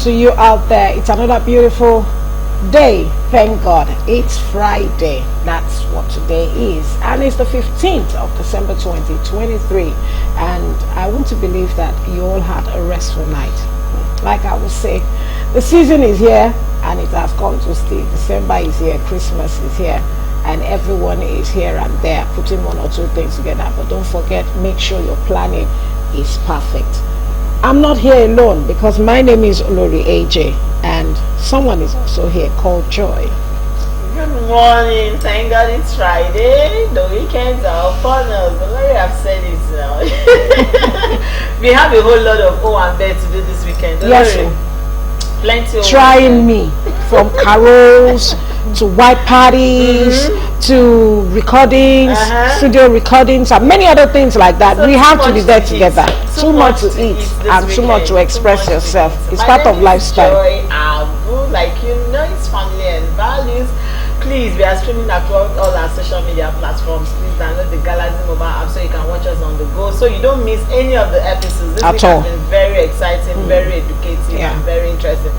to you out there. It's another beautiful day. Thank God. It's Friday. That's what today is. And it's the 15th of December 2023. And I want to believe that you all had a restful night. Like I would say, the season is here and it has come to stay. December is here, Christmas is here, and everyone is here and there putting one or two things together. But don't forget, make sure your planning is perfect. I'm not here alone because my name is Olori AJ and someone is also here called Joy. Good morning. Thank God it's Friday. The weekends are upon us. Olori have said it now. We have a whole lot of O and bed to do this weekend. Yes, plenty of trying me from carols to white parties to recordings, studio recordings, and many other things like that. So we have to be there together. Too much to eat and too much to express yourself. It's part of lifestyle. Joy, like you know, it's family and values. Please, we are streaming across all our social media platforms. Please download the Galaxy mobile app so you can watch us on the go, so you don't miss any of the episodes. This week has been very exciting, very educative, and very interesting.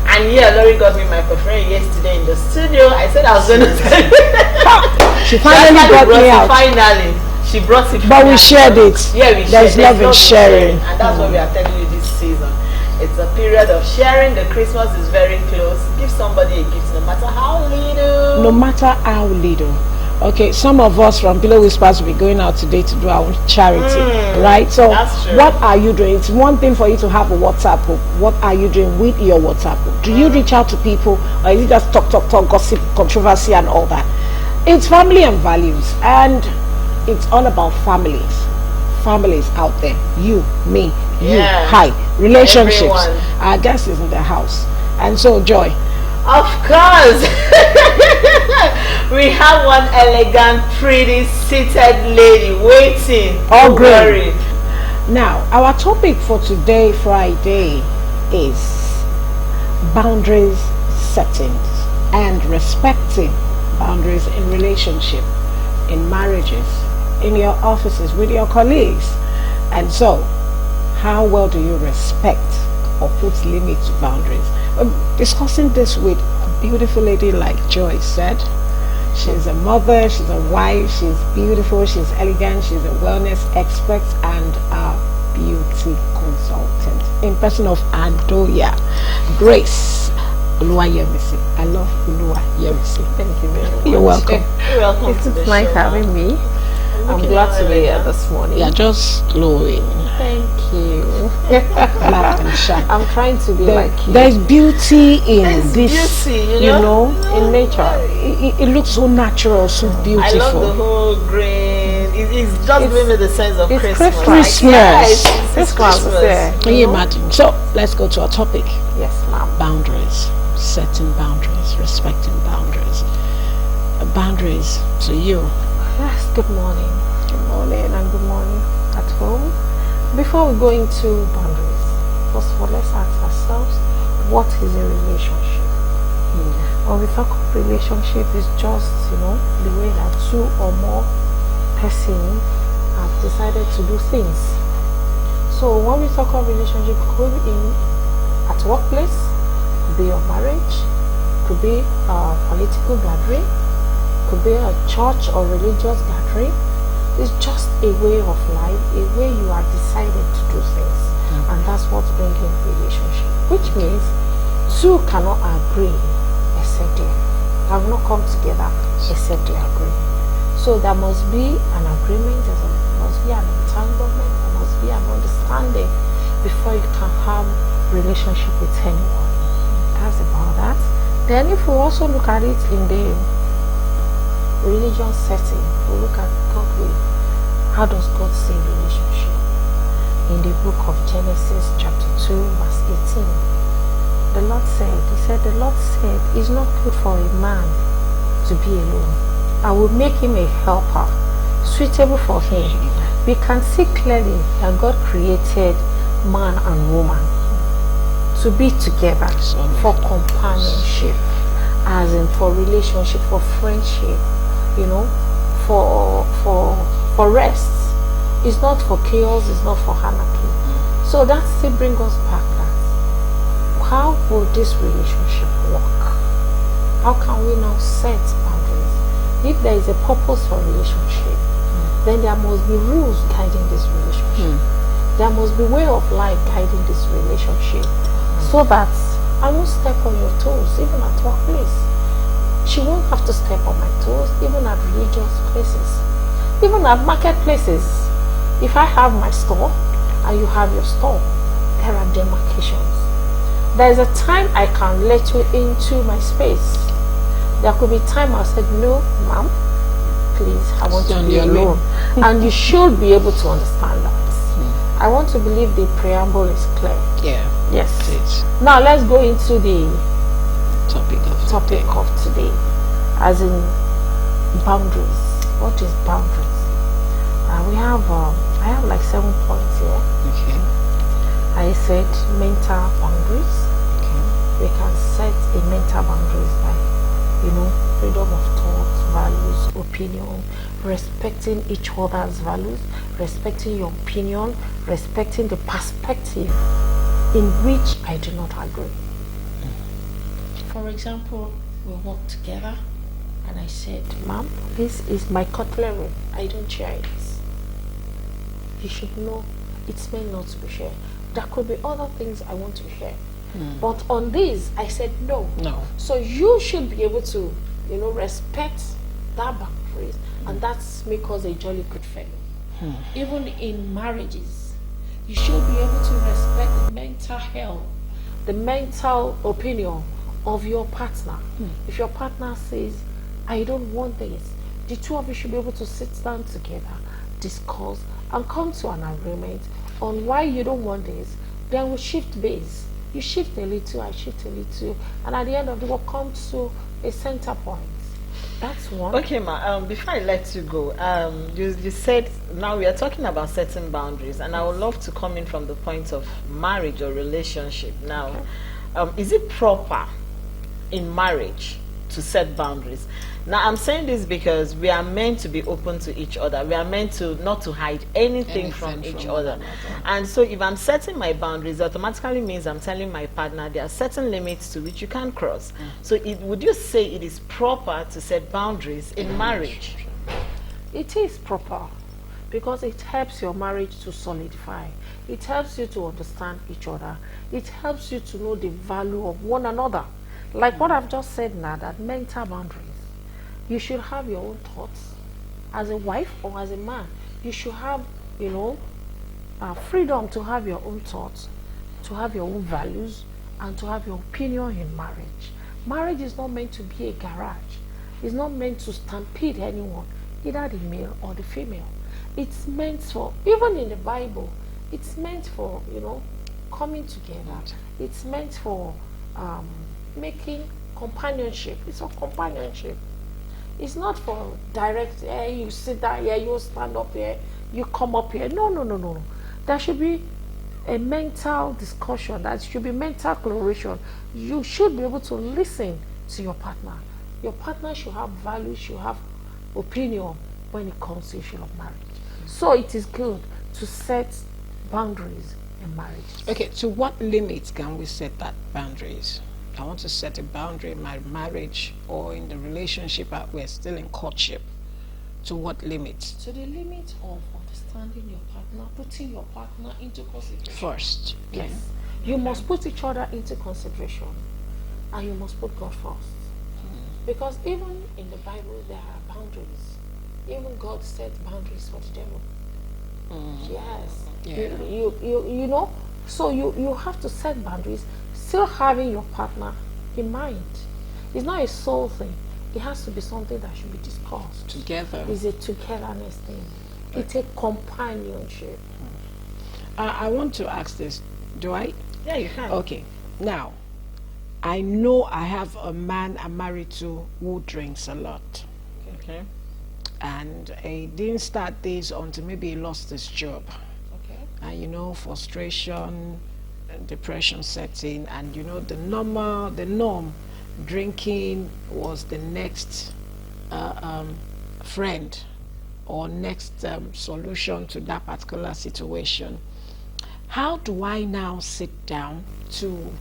And yeah, Lori got me my perfume yesterday in the studio. I said I was going to tell you. She finally brought me out. Finally, she brought it. But we shared it. Yeah, we shared. There's love in sharing. And that's what we are telling you this season. It's a period of sharing. The Christmas is very close. Give somebody a gift, no matter how little. No matter how little. Okay, some of us from Pillow Whispers will be going out today to do our charity, right? So what are you doing? It's one thing for you to have a WhatsApp group. What are you doing with your WhatsApp group? Do you reach out to people, or is it just talk, gossip, controversy and all that? It's family and values, and it's all about families out there. You, me, you, hi, relationships. Everyone. Our guest is in the house. And so, Joy, of course, we have one elegant, pretty, seated lady waiting. All green. Now, our topic for today, Friday, is boundaries settings and respecting boundaries in relationship, in marriages, in your offices, with your colleagues. And so, how well do you respect or put limits to boundaries? Discussing this with a beautiful lady like Joy said. She's a mother, she's a wife, she's beautiful, she's elegant, she's a wellness expert and a beauty consultant in person of Adoya Grace Oluwayemisi. I love Oluwayemisi. Thank you very much. You're welcome. You're welcome. It's nice having me. I'm glad to be here this morning. You're just glowing. Thank you. Black and shine. I'm trying to be like you. There's beauty in this. Beauty, you know, in nature. It looks so natural, so beautiful. I love the whole green. It's just giving me the sense of Christmas. Christmas. Can you imagine? So let's go to our topic. Yes, ma'am. Boundaries. Setting boundaries. Respecting boundaries. Boundaries to you. Yes, good morning. Good morning and good morning at home. Before we go into boundaries, first of all, let's ask ourselves, what is a relationship? When we talk of relationship, it's just, the way that two or more persons have decided to do things. So when we talk of relationship, it could be at workplace, could be your marriage, could be a political gathering, could be a church or religious gathering. It's just a way of life, a way you are decided to do things. And that's what's bringing relationship. Which means two cannot agree except they have not come together except they agree. So there must be an agreement, there must be an entanglement, there must be an understanding before you can have relationship with anyone. That's about that. Then if we also look at it in the religion setting, we look at God way. How does God see relationship? In the book of Genesis chapter 2 verse 18, the Lord said, it's not good for a man to be alone. I will make him a helper suitable for him. We can see clearly that God created man and woman to be together for companionship, as in for relationship, for friendship, for rest. It's not for chaos, it's not for anarchy. So that still brings us back that how will this relationship work? How can we now set boundaries? If there is a purpose for relationship, then there must be rules guiding this relationship. There must be way of life guiding this relationship, so that I won't step on your toes, even at workplace. She won't have to step on my toes, even at religious places, even at marketplaces. If I have my store and you have your store, there are demarcations. There is a time I can let you into my space. There could be time I said, no, ma'am, please, I want to be alone. And you should be able to understand that. I want to believe the preamble is clear. Yeah. Yes. It's Now let's go into the topic of today, as in boundaries. What is boundaries? I have like 7 points here. Okay. I said mental boundaries. Okay. We can set a mental boundaries by, freedom of thought, values, opinion, respecting each other's values, respecting your opinion, respecting the perspective in which I do not agree. For example, we work together and I said, ma'am, this is my cutlery. I don't share it. You should know it's meant not to be shared. There could be other things I want to share. But on this, I said no. No. So you should be able to, respect that boundaries, and that's make us a jolly good fellow. Even in marriages, you should be able to respect the mental health, the mental opinion of your partner. If your partner says, I don't want this, the two of you should be able to sit down together, discuss, and come to an agreement on why you don't want this. Then we shift base. You shift a little, I shift a little, and at the end of the work come to a center point. That's one. Okay, ma. Before I let you go, you said now we are talking about setting boundaries, and I would love to come in from the point of marriage or relationship. Now, is it proper in marriage to set boundaries? Now, I'm saying this because we are meant to be open to each other. We are meant to not to hide anything from each other. And so if I'm setting my boundaries, automatically means I'm telling my partner there are certain limits to which you can't cross. So would you say it is proper to set boundaries in marriage? It is proper because it helps your marriage to solidify. It helps you to understand each other. It helps you to know the value of one another. Like what I've just said now, that mental boundaries. You should have your own thoughts. As a wife or as a man, you should have, freedom to have your own thoughts, to have your own values, and to have your opinion in marriage. Marriage is not meant to be a garage. It's not meant to stampede anyone, either the male or the female. It's meant for, even in the Bible, it's meant for, coming together. It's meant for making companionship. It's for companionship. It's not for direct, you sit down here, you stand up here, you come up here. No. There should be a mental discussion. There should be mental collaboration. You should be able to listen to your partner. Your partner should have values, should have opinion when it comes to issue of marriage. So it is good to set boundaries in marriage. Okay, to what limits can we set that boundaries? I want to set a boundary in my marriage or in the relationship we're still in courtship. To what limits? To the limit of understanding your partner, putting your partner into consideration. First. Okay. Yes. You must put each other into consideration, and you must put God first. Because even in the Bible there are boundaries. Even God set boundaries for the devil. Yes. Yeah. So you have to set boundaries, still having your partner in mind. It's not a soul thing. It has to be something that should be discussed. Together. It's a togetherness thing. It's a companionship. I want to ask this. Do I? Yeah, you can. Okay. Now, I know I have a man I'm married to who drinks a lot. Okay. And he didn't start this until maybe he lost his job. Okay. And frustration, depression setting, and the norm, drinking was the next friend or next solution to that particular situation. How do I now sit down to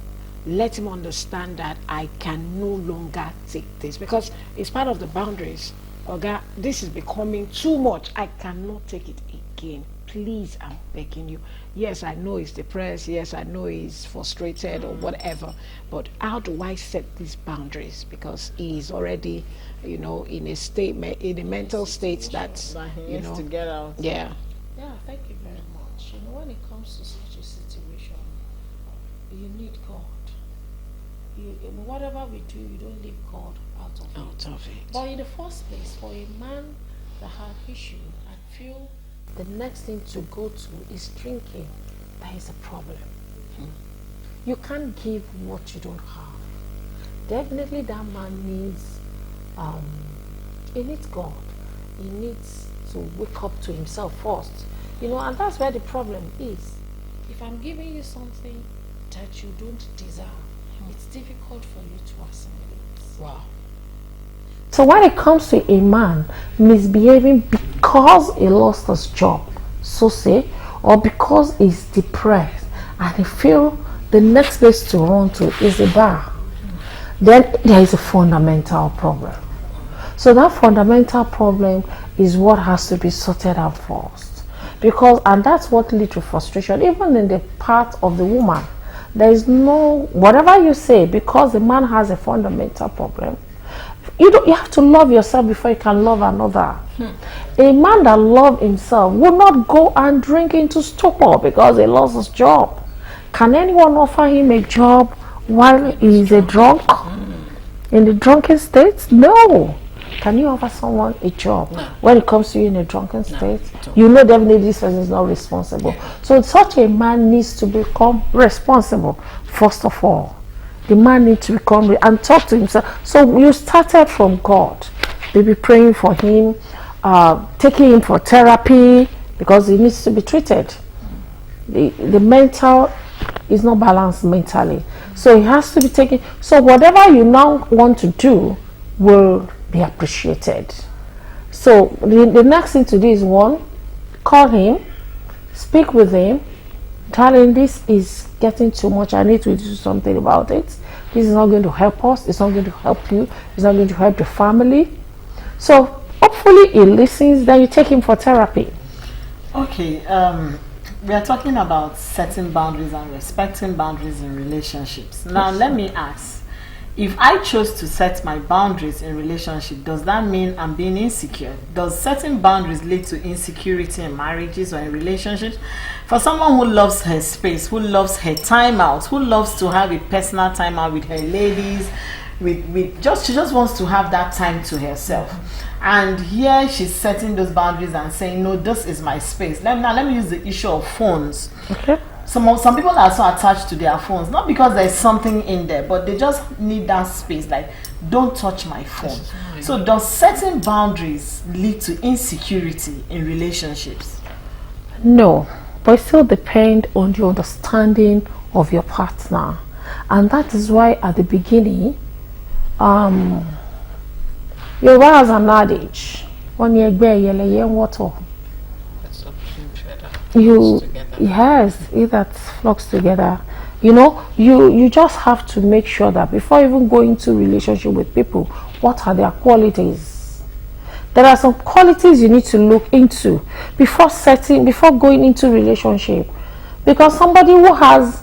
let him understand that I can no longer take this, because it's part of the boundaries. Oga, this is becoming too much. I cannot take it again. Please, I'm begging you. Yes, I know he's depressed. Yes, I know he's frustrated or whatever. But how do I set these boundaries? Because he's already, in a state, in a mental state that he needs to get out. Yeah. Yeah, thank you very much. When it comes to such a situation, you need God. In whatever we do, you don't leave God out of it. But in the first place, for a man that had issue, I feel the next thing to go to is drinking. That is a problem. You can't give what you don't have. Definitely that man needs, he needs God. He needs to wake up to himself first. And that's where the problem is. If I'm giving you something that you don't deserve, it's difficult for you to assimilate. Wow. So when it comes to a man misbehaving because he lost his job, so say, or because he's depressed and he feel the next place to run to is a bar, then there is a fundamental problem. So that fundamental problem is what has to be sorted out first. And that's what leads to frustration, even in the part of the woman. There is no, whatever you say, because the man has a fundamental problem, you have to love yourself before you can love another. A man that loves himself will not go and drink into stupor because he lost his job. Can anyone offer him a job while he is a drunk? In the drunken state? No. Can you offer someone a job when it comes to you in a drunken state? You know definitely this person is not responsible. So such a man needs to become responsible first of all. The man needs to become and talk to himself. So you started from God. Maybe praying for him, taking him for therapy because he needs to be treated. The mental is not balanced mentally. So he has to be taken. So whatever you now want to do will be appreciated. So the next thing to do is one, call him, speak with him, tell him this is getting too much, I need to do something about it. This is not going to help us, it's not going to help you, it's not going to help the family. So hopefully he listens, then you take him for therapy. Okay, we are talking about setting boundaries and respecting boundaries in relationships. Now let me ask, if I chose to set my boundaries in relationship, does that mean I'm being insecure? Does setting boundaries lead to insecurity in marriages or in relationships? For someone who loves her space, who loves her time out, who loves to have a personal time out with her ladies, she just wants to have that time to herself. And here she's setting those boundaries and saying, no, this is my space. Let me use the issue of phones. Okay. Some people are so attached to their phones, not because there's something in there, but they just need that space, like, don't touch my phone. So does setting boundaries lead to insecurity in relationships? No, but it still depends on the understanding of your partner. And that is why at the beginning, Yoruba has an adage, it that flocks together. You just have to make sure that before even going into relationship with people, what are their qualities? There are some qualities you need to look into before going into relationship, because somebody who has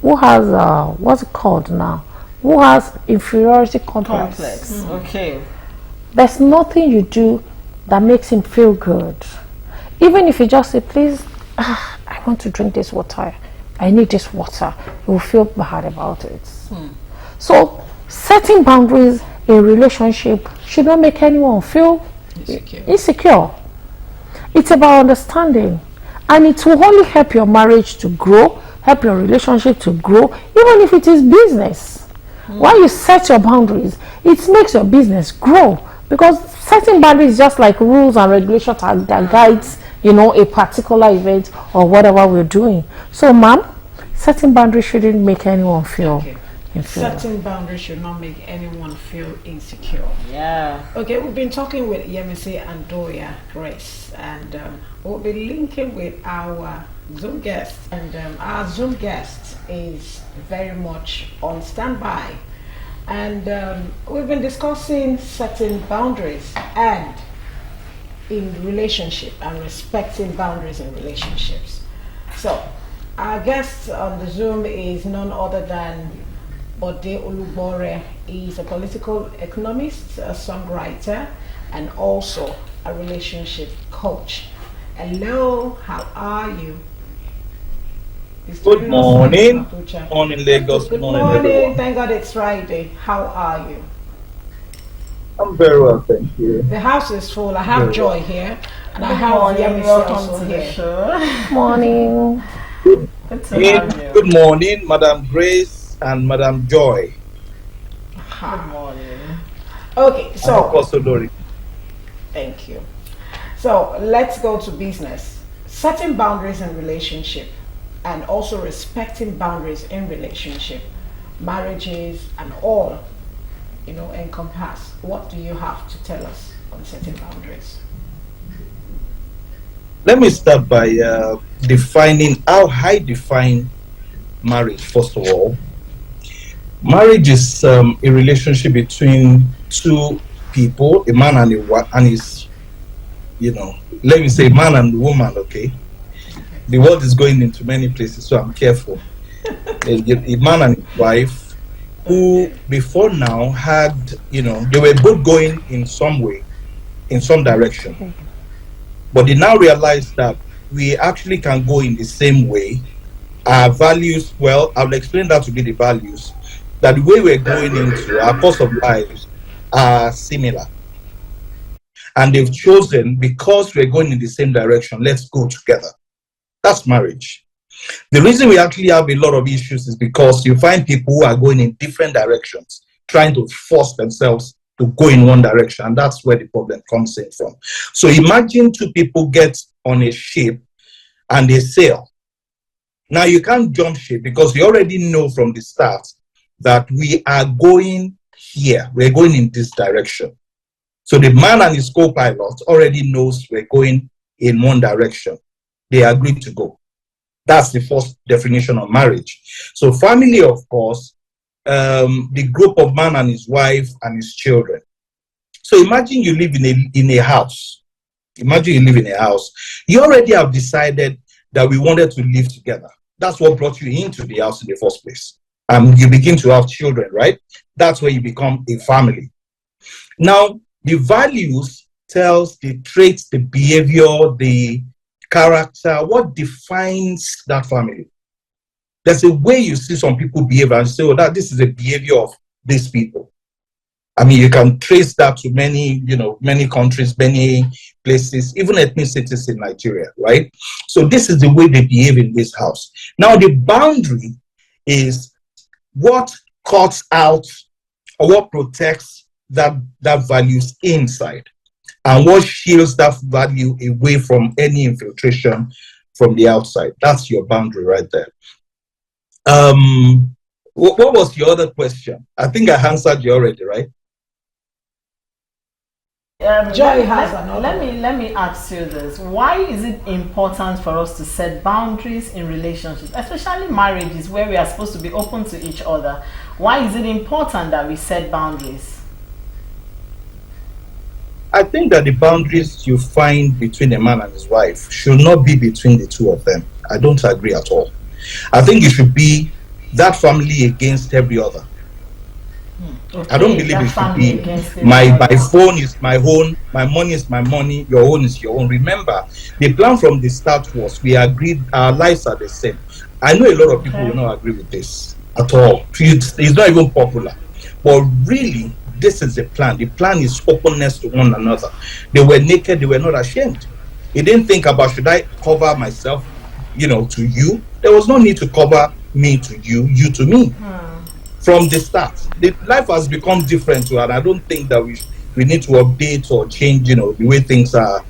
what's it called now, who has inferiority complex. Okay, there's nothing you do that makes him feel good. Even if you just say, please, I want to drink this water, I need this water, you will feel bad about it. So setting boundaries in relationship should not make anyone feel insecure. It's about understanding, and it will only help your marriage to grow, help your relationship to grow, even if it is business. When you set your boundaries, it makes your business grow, because setting boundaries is just like rules and regulations that guides, a particular event or whatever we're doing. So, ma'am, setting boundaries shouldn't make anyone feel inferior. Setting boundaries should not make anyone feel insecure. Yeah. Okay, we've been talking with Yemisi and Doya Grace, and we'll be linking with our Zoom guest. And our Zoom guest is very much on standby. And we've been discussing setting boundaries and in relationship and respecting boundaries in relationships. So, our guest on the Zoom is none other than Bode Olubore. He's a political economist, a songwriter, and also a relationship coach. Hello, how are you? Good morning. Morning, Lagos. Good morning, morning. everyone. Thank God it's Friday. How are you? I'm very well, thank you. The house is full. I have Very Joy well. here, and I Good have morning, Yemi welcome also to the here. show. Morning. Good to have you. Good morning, Madam Grace and Madam Joy. Good morning. Okay, And of so course, Olori. thank you. So let's go to business. Setting boundaries in relationship and also respecting boundaries in relationship, marriages and all, encompass. What do you have to tell us on setting boundaries? Let me start by defining how I define marriage, first of all. Marriage is a relationship between two people, a man and a wife, and his, let me say man and woman, okay? The world is going into many places, so I'm careful. A man and his wife who before now had, they were both going in some way, in some direction. But they now realize that we actually can go in the same way. Our values, well, I'll explain that to be the values, that the way we're going into our course of lives are similar. And they've chosen, because we're going in the same direction, let's go together. That's marriage. The reason we actually have a lot of issues is because you find people who are going in different directions, trying to force themselves to go in one direction. And that's where the problem comes in from. So imagine two people get on a ship and they sail. Now you can't jump ship because you already know from the start that we are going here. We're going in this direction. So the man and his co-pilot already knows we're going in one direction. They agreed to go. That's the first definition of marriage. So family, of course, the group of man and his wife and his children. So imagine you live in a house. Imagine you live in a house. You already have decided that we wanted to live together. That's what brought you into the house in the first place. You begin to have children, right? That's where you become a family. Now, the values tells the traits, the behavior, the character, what defines that family. There's a way you see some people behave and say, oh, this is a behavior of these people. I mean, you can trace that to many countries, many places, even ethnicities in Nigeria, right? So this is the way they behave in this house. Now, the boundary is what cuts out or what protects that values inside, and what shields that value away from any infiltration from the outside. That's your boundary right there. What was your other question? I think I answered you already, right? Joy has another. Let me ask you this. Why is it important for us to set boundaries in relationships, especially marriages where we are supposed to be open to each other? Why is it important that we set boundaries? I think that the boundaries you find between a man and his wife should not be between the two of them. I don't agree at all. I think it should be that family against every other. Okay, I don't believe it should be my phone is my own, my money is my money, your own is your own. Remember, the plan from the start was we agreed our lives are the same. I know a lot of people will not agree with this at all. It's not even popular. But really, this is the plan. The plan is openness to one another. They were naked, they were not ashamed. He didn't think about, should I cover myself, to you? There was no need to cover me to you, you to me. From the start, life has become different, and I don't think that we need to update or change, the way things are,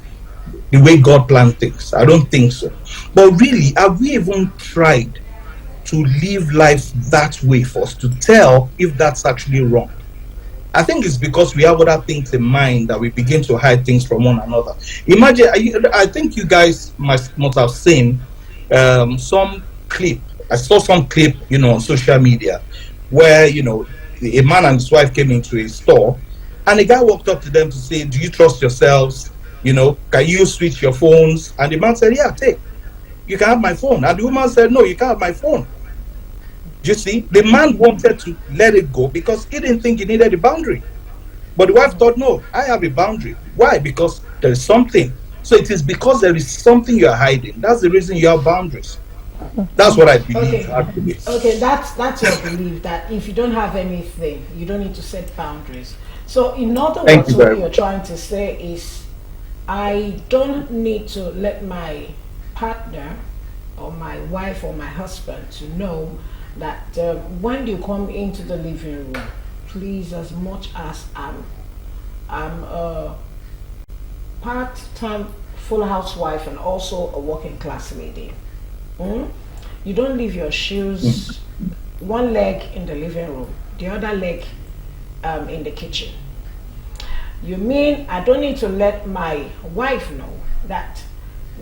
the way God planned things. I don't think so. But really, have we even tried to live life that way first to tell if that's actually wrong? I think it's because we have other things in mind that we begin to hide things from one another. Imagine, I think you guys must have seen some clip. I saw some clip, on social media, where a man and his wife came into a store, and a guy walked up to them to say, "Do you trust yourselves? Can you switch your phones?" And the man said, "Yeah, take. You can have my phone." And the woman said, "No, you can't have my phone." You see, the man wanted to let it go because he didn't think he needed a boundary. But the wife thought, "No, I have a boundary." Why? Because there is something. So it is because there is something you are hiding. That's the reason you have boundaries. That's what I believe. Okay, that's your belief, that if you don't have anything, you don't need to set boundaries. So in other words, what you're trying to say is, I don't need to let my partner or my wife or my husband to know that when you come into the living room, please, as much as I'm a part-time full housewife and also a working class lady, you don't leave your shoes one leg in the living room, the other leg in the kitchen. You mean I don't need to let my wife know that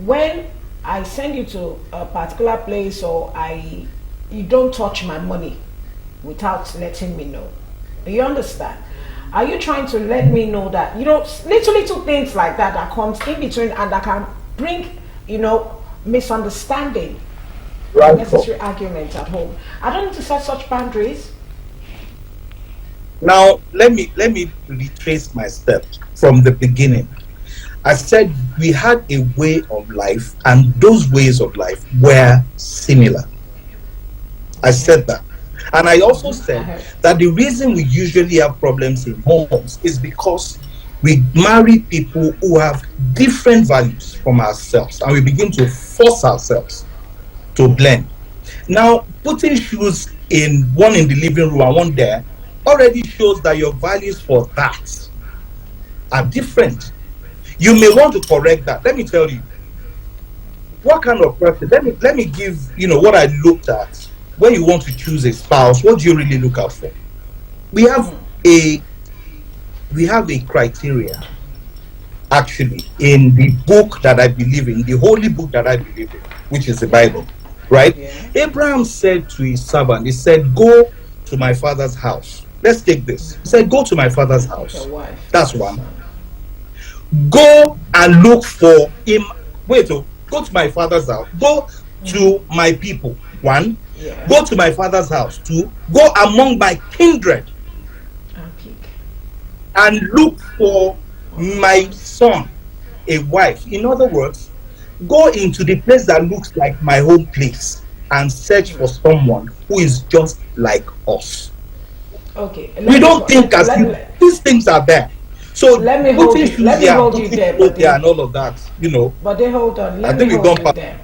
when I send you to a particular place, or you don't touch my money without letting me know? Do you understand? Are you trying to let me know that, little things like that comes in between and that can bring, misunderstanding, unnecessary argument at home? I don't need to set such boundaries. Now, let me retrace my steps from the beginning. I said we had a way of life, and those ways of life were similar. I said that. And I also said that the reason we usually have problems in homes is because we marry people who have different values from ourselves, and we begin to force ourselves to blend. Now, putting shoes one in the living room and one there already shows that your values for that are different. You may want to correct that. Let me tell you what kind of person. Let me give what I looked at. When you want to choose a spouse, what do you really look out for? We have a criteria, actually, in the book that I believe in, the holy book that I believe in, which is the Bible, right? Yeah. Abraham said to his servant, he said, "Go to my father's house." Let's take this. He said, "Go to my father's house." That's one. Go and look for him. Go to my father's house. Go to my people. One. Yeah. Go to my father's house. Two. Go among my kindred and look for my son a wife. In other words, go into the place that looks like my home place and search for someone who is just like us. Okay. We don't think as if these things are there. So let me hold you there, and all of that, But then hold on. Let me hold you there.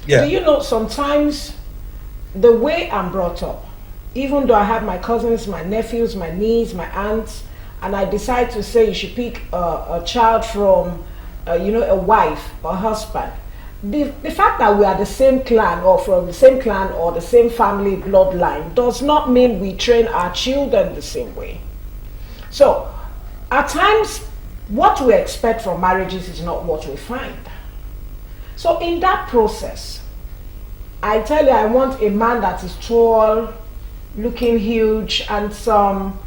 Yeah. Do you know, sometimes the way I'm brought up, even though I have my cousins, my nephews, my niece, my aunts, and I decide to say you should pick a child from, a wife or husband, the fact that we are the same clan or from the same clan or the same family bloodline does not mean we train our children the same way. So, at times, what we expect from marriages is not what we find. So in that process, I tell you, I want a man that is tall, looking huge, handsome,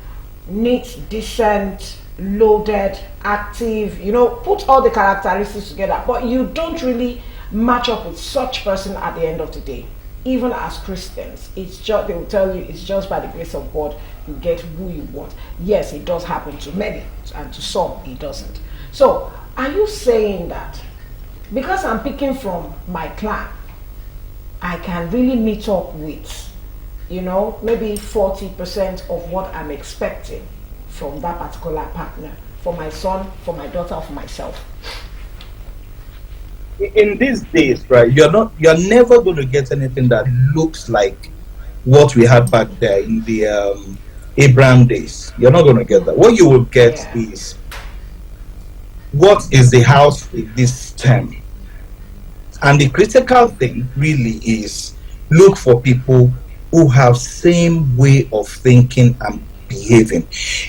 neat, decent, loaded, active, put all the characteristics together. But you don't really match up with such person at the end of the day. Even as Christians, they will tell you it's just by the grace of God you get who you want. Yes, it does happen to many, and to some it doesn't. So, are you saying that because I'm picking from my clan, I can really meet up with, maybe 40% of what I'm expecting from that particular partner, for my son, for my daughter, or for myself? In these days, right, you're never going to get anything that looks like what we had back there in the Abraham days. You're not going to get that. What you will get is, what is the house in this term? And the critical thing really is, look for people who have same way of thinking and behaving.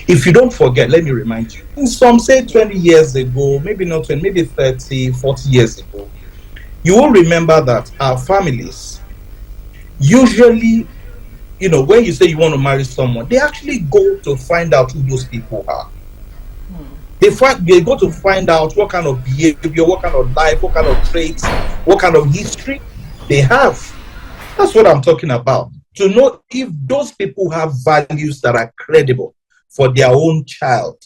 If you don't forget, let me remind you, some say 20 years ago, maybe not 20, maybe 30, 40 years ago, You will remember that our families usually, when you say you want to marry someone, they actually go to find out who those people are. They go to find out what kind of behavior, what kind of life, what kind of traits, what kind of history they have. That's what I'm talking about. To know if those people have values that are credible for their own child.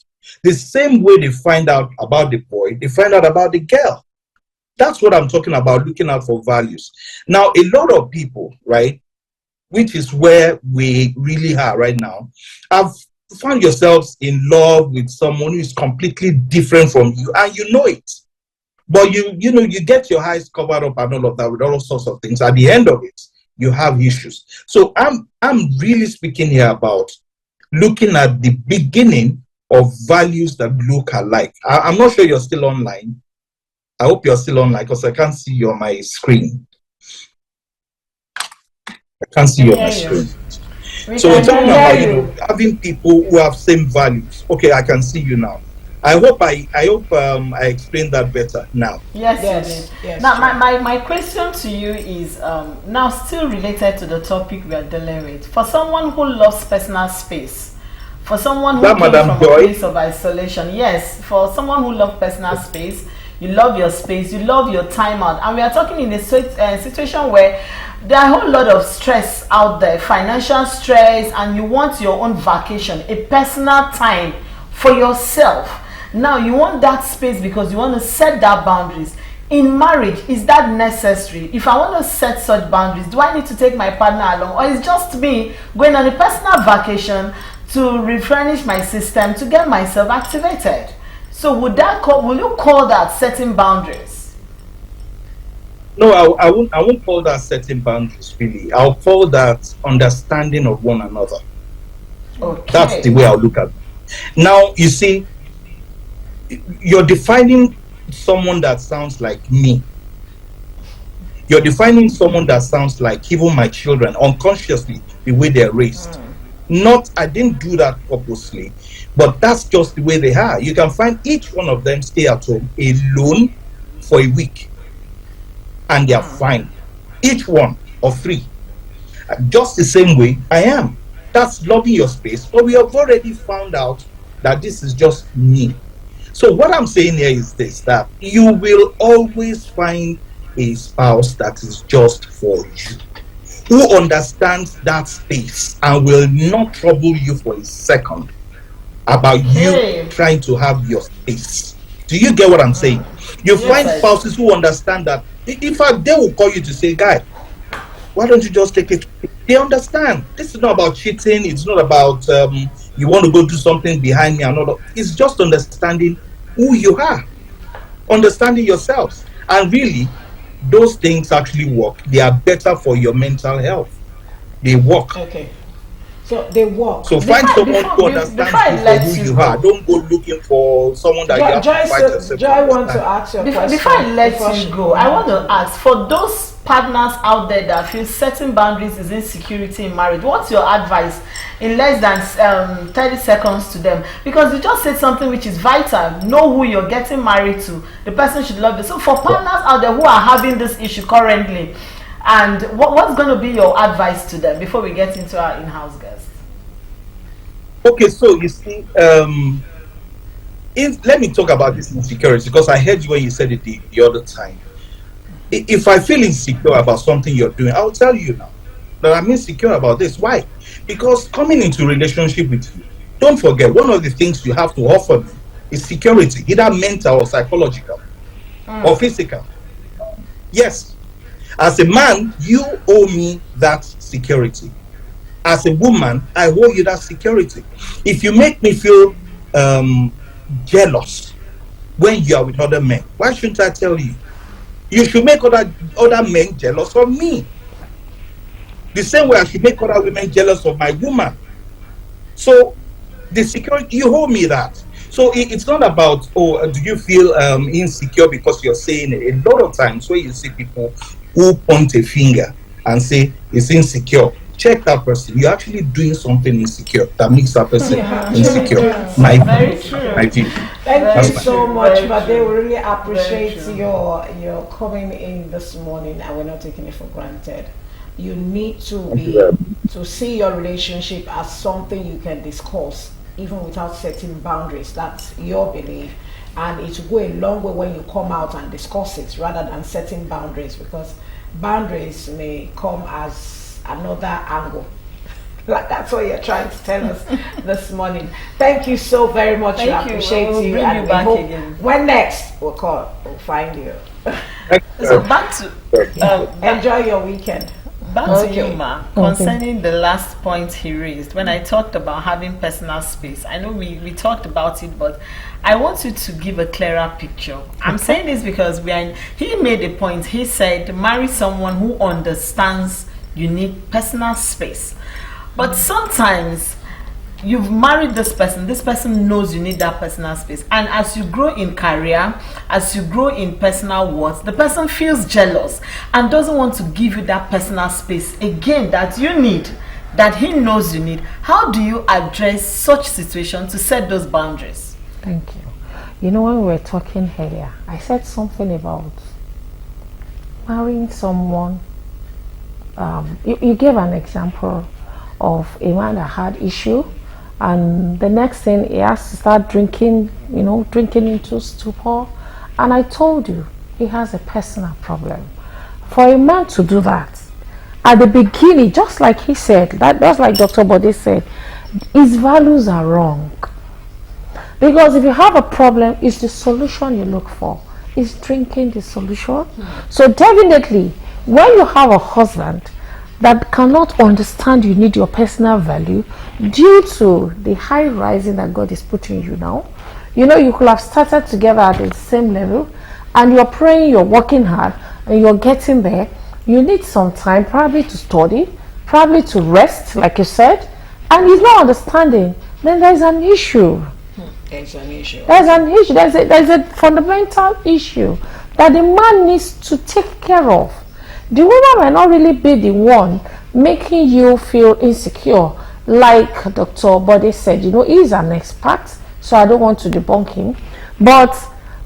The same way they find out about the boy, they find out about the girl. That's what I'm talking about, looking out for values. Now, a lot of people, right, which is where we really are right now, have found yourselves in love with someone who is completely different from you, and you know it. But you get your eyes covered up and all of that with all sorts of things. At the end of it, you have issues. So I'm really speaking here about looking at the beginning of values that look alike. I'm not sure you're still online. I hope you're still online because I can't see you on my screen. I can't see you on my screen. So we're talking about having people who have same values. Okay, I can see you now. I hope I explained that better now. Yes. Now my question to you is now still related to the topic we are dealing with. For someone who loves personal space, for someone who came from a place of isolation, yes, for someone who loves personal space, you love your space, you love your time out, and we are talking in a situation where there are a whole lot of stress out there, financial stress, and you want your own vacation, a personal time for yourself. Now you want that space because you want to set that boundaries. In marriage, is that necessary? If I want to set such boundaries, do I need to take my partner along, or is just me going on a personal vacation to replenish my system to get myself activated? So will you call that setting boundaries? No, I won't call that setting boundaries, really. I'll call that understanding of one another. Okay. That's the way I'll look at it. Now, you see, you're defining someone that sounds like me. You're defining someone that sounds like even my children, unconsciously, the way they're raised. I didn't do that purposely, but that's just the way they are. You can find each one of them stay at home alone for a week, and they're fine. Each one of three. Just the same way I am. That's loving your space, but we have already found out that this is just me. So what I'm saying here is this, that you will always find a spouse that is just for you, who understands that space and will not trouble you for a second about you trying to have your space. Do you get what I'm saying? You find spouses who understand that. In fact, they will call you to say, guy, why don't you just take it? They understand. This is not about cheating. It's not about you want to go do something behind me and all. It's just understanding who you are, understanding yourselves. And really, those things actually work. They are better for your mental health. They work. Okay. So they work. So find someone who understands who you are. Don't go looking for someone that you have to fight yourself. Joy wants to ask your question. Before I let you go, I want to ask, for those partners out there that feel setting boundaries is insecurity in marriage, what's your advice in less than 30 seconds to them? Because you just said something which is vital. Know who you're getting married to. The person should love you. So for partners out there who are having this issue currently, and what's going to be your advice to them before we get into our in-house guest? Okay, so you see, let me talk about this insecurity, because I heard you when you said it the other time. If I feel insecure about something you're doing, I'll tell you now that I'm insecure about this. Why? Because coming into a relationship with you, don't forget, one of the things you have to offer me is security, either mental or psychological or physical. Yes. As a man, you owe me that security. As a woman, I owe you that security. If you make me feel jealous when you are with other men, why shouldn't I tell you? You should make other men jealous of me. The same way I should make other women jealous of my woman. So the security, you owe me that. So it's not about, do you feel insecure because you're saying it. A lot of times when you see people who point a finger and say it's insecure, check that person. You're actually doing something insecure that makes that person insecure. Yes. My Very true. my view. Thank That's you my- so much, Very but they true. really appreciate Very true. your coming in this morning, and we're not taking it for granted. You need to Thank you be very much. to see your relationship as something you can discuss, even without setting boundaries. That's your belief, and it will go a long way when you come out and discuss it, rather than setting boundaries, because boundaries may come as another angle. Like that's what you're trying to tell us this morning. Thank you so very much. Thank we you. appreciate We'll you, bring and you we back hope again. when next we'll find you. Thank you So very back to Enjoy your weekend. back to Okay. you, Ma. Concerning the last point he raised, when I talked about having personal space, I know we talked about it, but I want you to give a clearer picture. I'm saying this because he made a point. He said, marry someone who understands you need personal space. But sometimes you've married this person knows you need that personal space, and as you grow in career, as you grow in personal worth, the person feels jealous and doesn't want to give you that personal space again that you need, that he knows you need. How do you address such situation to set those boundaries? Thank you. You know, when we were talking earlier, I said something about marrying someone. You gave an example of a man that had issue, and the next thing he has to start drinking, drinking into stupor. And I told you, he has a personal problem. For a man to do that, at the beginning, just like he said, just like Dr. Bode said, his values are wrong. Because if you have a problem, it's the solution you look for. Is drinking the solution? So definitely, when you have a husband that cannot understand you need your personal value due to the high rising that God is putting you now, you could have started together at the same level, and you're praying, you're working hard, and you're getting there. You need some time, probably to study, probably to rest, like you said, and he's not understanding. Then there's an issue. There's an issue. There's an issue. There's a fundamental issue that the man needs to take care of. The woman might not really be the one making you feel insecure, like Dr. Bode said. He's an expert, so I don't want to debunk him. But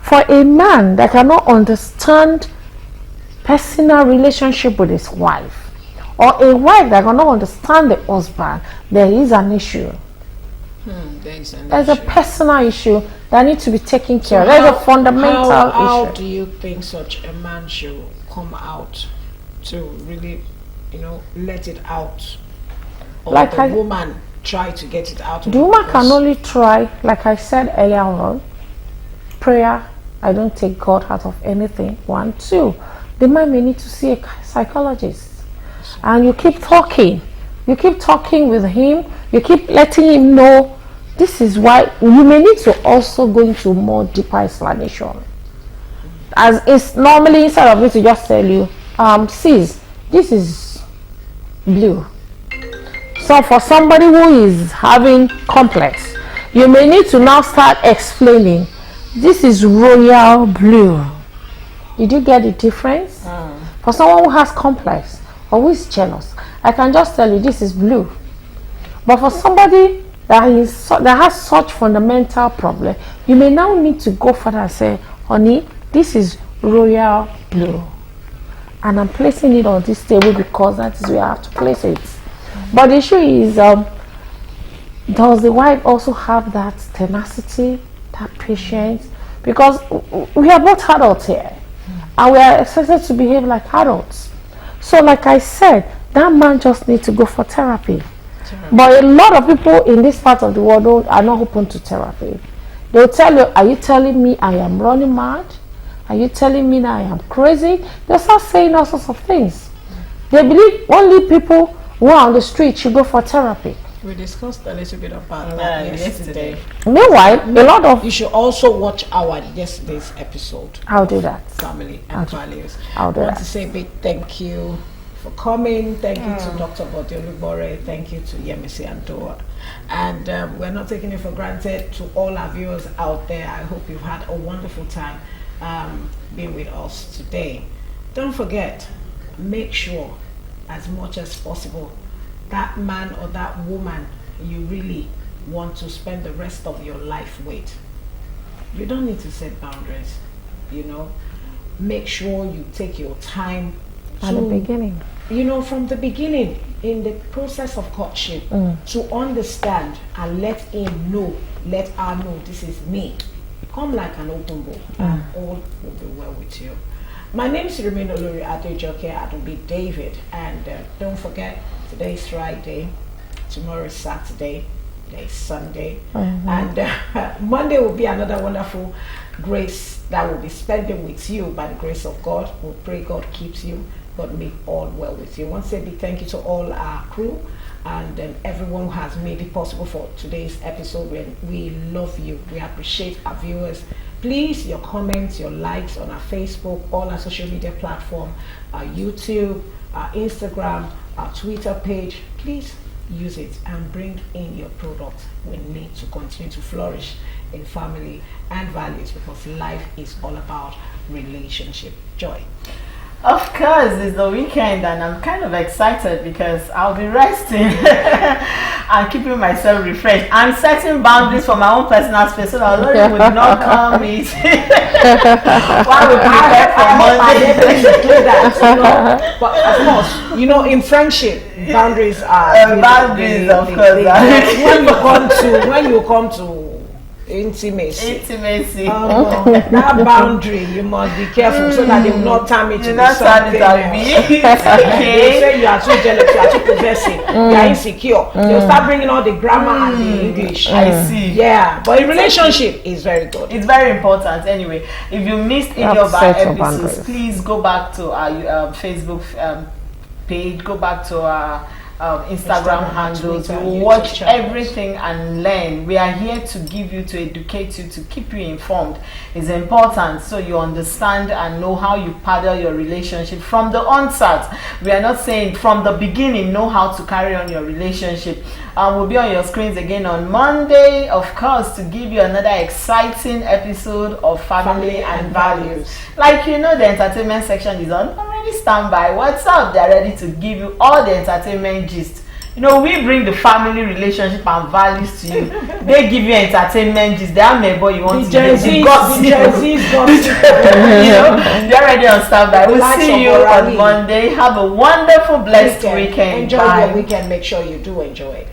for a man that cannot understand personal relationship with his wife, or a wife that cannot understand the husband, there is an issue. There's a personal issue that needs to be taken care of. There's a fundamental how issue. do you think such a man should come out to really, let it out? Or Like the I- woman try to get it out? The woman can only try, like I said earlier on, prayer. I don't take God out of anything. 1, 2. The man may need to see a psychologist. And you keep talking. You keep talking with him. You keep letting him know. This is why you may need to also go into more deeper explanation. As it's normally, instead of me to just tell you, sis, this is blue. So for somebody who is having complex, you may need to now start explaining, this is royal blue. Did you get the difference? For someone who has complex or who is jealous, I can just tell you this is blue. But for somebody that has such fundamental problem, you may now need to go further and say, honey, this is royal blue. And I'm placing it on this table because that is where I have to place it. But the issue is, does the wife also have that tenacity, that patience? Because we are both adults here, and we are expected to behave like adults. So like I said, that man just needs to go for therapy. But a lot of people in this part of the world are not open to therapy. They'll tell you, are you telling me I am running mad? Are you telling me that I am crazy? They'll start saying all sorts of things. They believe only people who are on the street should go for therapy. We discussed a little bit about that yesterday. Meanwhile, a lot of... You should also watch our yesterday's episode. I'll do that. Family and values. I'll do I want that. to say a big thank you for coming. Thank you to Dr. Bode Olubore. Thank you to Yemisi Andoa. And we're not taking it for granted. To all our viewers out there, I hope you've had a wonderful time being with us today. Don't forget, make sure as much as possible that man or that woman you really want to spend the rest of your life with. You don't need to set boundaries, you know. Make sure you take your time At the beginning. you know, from the beginning, in the process of courtship, to understand and let him know, let her know, this is me. Come like an open book, and all will be well with you. My name is Irene Olori Adejoke Adobe David, and don't forget, today is Friday, tomorrow is Saturday, today is Sunday, and Monday will be another wonderful grace that will be spending with you by the grace of God. We pray God keeps you. God make all well with you. Once a big thank you to all our crew and everyone who has made it possible for today's episode. We love you. We appreciate our viewers. Please, your comments, your likes on our Facebook, all our social media platform, our YouTube, our Instagram, our Twitter page. Please use it and bring in your product. We need to continue to flourish in family and values, because life is all about relationship. Joy. Of course, it's the weekend and I'm kind of excited because I'll be resting and keeping myself refreshed. I'm setting boundaries for my own personal space so that Lori would not come meet while we prepare for Monday. But of course, you know, in friendship, boundaries are boundaries, of course. When you come to intimacy, that boundary, you must be careful so that they will not turn it to be something else. They say you are too jealous, you are too possessive, you are insecure. They'll start bringing all the grammar and the English. I see. Yeah, but in relationship is very good. It's very important. Anyway, if you missed any of our episodes, please go back to our Facebook page, go back to our Instagram handles. Twitter, you watch channels. everything and learn. We are here to give you, to educate you, to keep you informed. It's important so you understand and know how you paddle your relationship from the onset. We are not saying from the beginning, know how to carry on your relationship. We'll be on your screens again on Monday, of course, to give you another exciting episode of Family and Values. Like, you know, the entertainment section is on. Already stand by. What's up? They're ready to give you all the entertainment gist. You know, we bring the family relationship and values to you. They give you entertainment gist. They are member you want to get. The gossip. You know, they're ready on standby. We'll see you on Monday. Have a wonderful, blessed weekend. Enjoy your weekend. Make sure you do enjoy it.